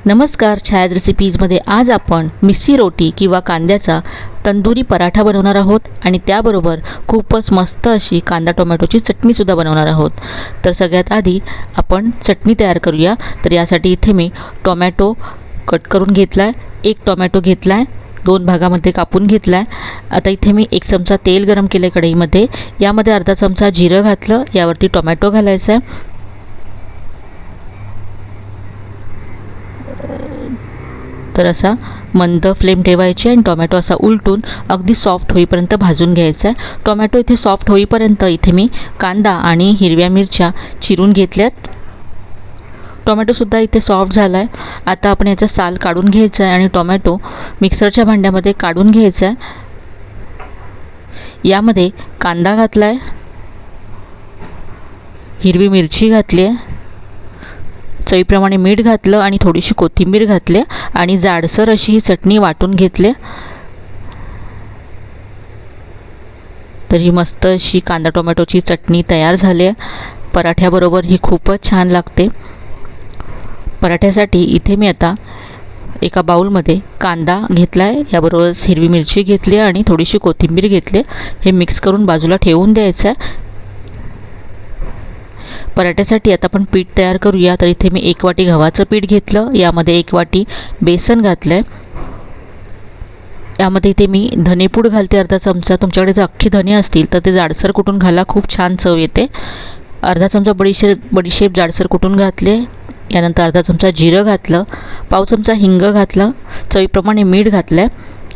नमस्कार, छायाज रेसिपीजमध्ये आज आपण मिस्सी रोटी किंवा कांद्याचा तंदुरी पराठा बनवणार आहोत आणि त्याबरोबर खूपच मस्त अशी कांदा टोमॅटोची चटणीसुद्धा बनवणार आहोत। तर सगळ्यात आधी आपण चटणी तयार करूया। तर यासाठी इथे मी टोमॅटो कट करून घेतला आहे, एक टोमॅटो घेतला आहे, दोन भागामध्ये कापून घेतला आहे। आता इथे मी 1 चमचा तेल गरम केले कढईमध्ये, यामध्ये अर्धा चमचा जिरं घातलं, यावरती टोमॅटो घालायचा आहे। तर असा मंद फ्लेम ठेवायची आणि टोमॅटो असा उलटून अगदी सॉफ्ट होईपर्यंत भाजून घ्यायचा आहे। टोमॅटो इथे सॉफ्ट होईपर्यंत इथे मी कांदा आणि हिरव्या मिरच्या चिरून घेतल्यात। टोमॅटोसुद्धा इथे सॉफ्ट झाला आहे। आता आपण याचा साल काढून घ्यायचा आहे आणि टोमॅटो मिक्सरच्या भांड्यामध्ये काढून घ्यायचा आहे। यामध्ये कांदा घातला आहे, हिरवी मिरची घातली आहे, चवीप्रमाणे मीठ घातलं आणि थोडीशी कोथिंबीर घातली आणि जाडसर अशी ही चटणी वाटून घेतली। तर ही मस्त अशी कांदा टोमॅटोची चटणी तयार झाली आहे। पराठ्याबरोबर ही खूपच छान लागते। पराठ्यासाठी इथे मी आता एका बाउलमध्ये कांदा घेतला आहे, याबरोबरच हिरवी मिरची घेतली आणि थोडीशी कोथिंबीर घेतली। हे मिक्स करून बाजूला ठेवून द्यायचं आहे। पराठ्यासाठी आता आपण पीठ तयार करूया। तर इथे मी 1 वाटी गव्हाचं पीठ घेतलं, यामध्ये 1 वाटी बेसन घातलं आहे। यामध्ये इथे मी धनेपूड घालते अर्धा चमचा। तुमच्याकडे जर अख्खे धने असतील तर ते जाडसर कुटून घाला, खूप छान चव येते। अर्धा चमचा बडीशेप जाडसर कुटून घातले। यानंतर अर्धा चमचा जिरं घातलं, पाव चमचा हिंग घातलं, चवीप्रमाणे मीठ घातलं आहे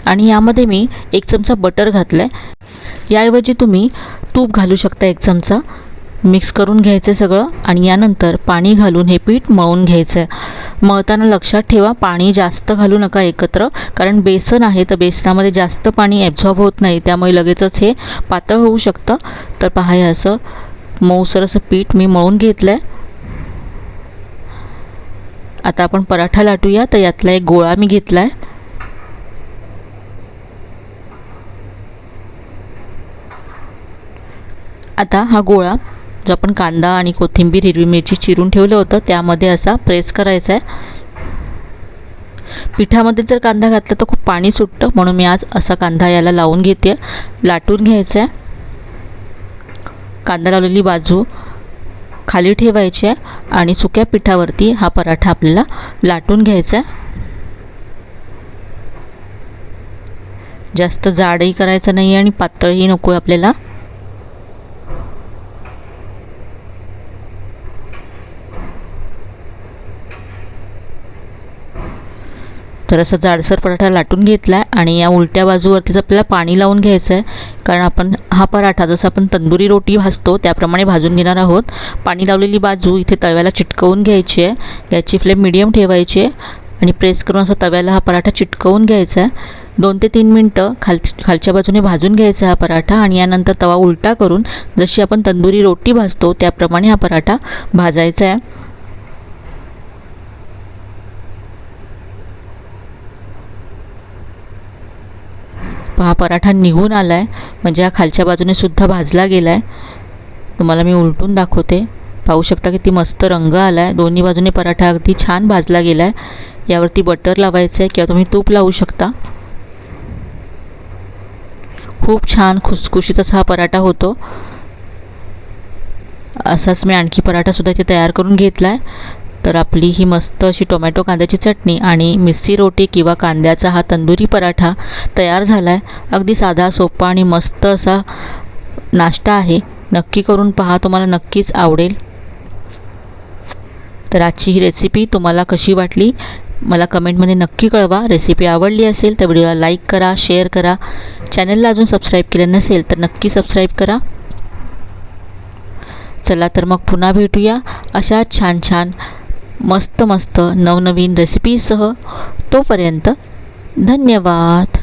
आणि यामध्ये मी 1 चमचा बटर घातलं आहे। याऐवजी तुम्ही तूप घालू शकता 1 चमचा। मिक्स करून घ्यायचं सगळं आणि यानंतर पाणी घालून हे पीठ मळून घ्यायचं आहे। मळताना लक्षात ठेवा, पाणी जास्त घालू नका एकत्र, कारण बेसन आहे तर बेसनामध्ये जास्त पाणी ॲब्झॉर्ब होत नाही, त्यामुळे लगेचच हे पातळ होऊ शकतं। तर पहा, हे असं मऊसर असं पीठ मी मळून घेतलं आहे। आता आपण पराठा लाटूया। तर यातला एक गोळा मी घेतला आहे। आता हा गोळा जो आपण कांदा आणि कोथिंबीर हिरवी मिरची चिरून ठेवलं होतं त्यामध्ये असा प्रेस करायचा आहे। पिठामध्ये जर कांदा घातला तर खूप पाणी सुटतं, म्हणून मी आज असा कांदा याला लावून घेते। लाटून घ्यायचा आहे। कांदा लावलेली बाजू खाली ठेवायची आहे आणि सुक्या पिठावरती हा पराठा आपल्याला लाटून घ्यायचा आहे। जास्त जाडही करायचं नाही आणि पातळही नको आपल्याला। तर असा जाडसर पराठा लाटून घेतला आहे आणि या उलट्या बाजूवरतीच आपल्याला पाणी लावून घ्यायचं आहे, कारण आपण हा पराठा जसं आपण तंदुरी रोटी भाजतो त्याप्रमाणे भाजून घेणार आहोत। पाणी लावलेली बाजू इथे तव्याला चिटकवून घ्यायची आहे। याची फ्लेम मीडियम ठेवायची आहे आणि प्रेस करून असा तव्याला हा पराठा चिटकवून घ्यायचा आहे। 2 ते 3 मिनटं खालच्या बाजूने भाजून घ्यायचा हा पराठा आणि यानंतर तवा उलटा करून जशी आपण तंदुरी रोटी भाजतो त्याप्रमाणे हा पराठा भाजायचा आहे। हा पराठा निघून आला आहे, म्हणजे हा खालच्या बाजूने सुद्धा भाजला गेला आहे। तुम्हाला मी उलटून दाखवते, पाहू शकता किती मस्त रंग आला आहे। दोन्ही बाजूने पराठा अगदी छान भाजला गेला आहे। यावरती बटर लावायचं आहे किंवा तुम्ही तूप लावू शकता। खूप छान खुसखुशीत असा हा पराठा होतो। असाच मी आणखी पराठासुद्धा इथे तयार करून घेतला आहे। तर आपली ही मस्त अशी टोमॅटो कांद्याची चटणी आणि मिस्सी रोटी किंवा कांद्याचा हा तंदुरी पराठा तयार झाला आहे। अगदी साधा, सोपा आणि मस्त असा नाश्ता आहे। नक्की करून पहा, तुम्हाला नक्कीच आवडेल। तर आजची ही रेसिपी तुम्हाला कशी वाटली मला कमेंटमध्ये नक्की कळवा। रेसिपी आवडली असेल तर व्हिडिओला लाईक करा, शेअर करा। चॅनलला अजून सबस्क्राईब केलं नसेल तर नक्की सबस्क्राईब करा। चला तर मग पुन्हा भेटूया अशा छान छान मस्त नवनवीन रेसिपीसह। तोपर्यंत धन्यवाद।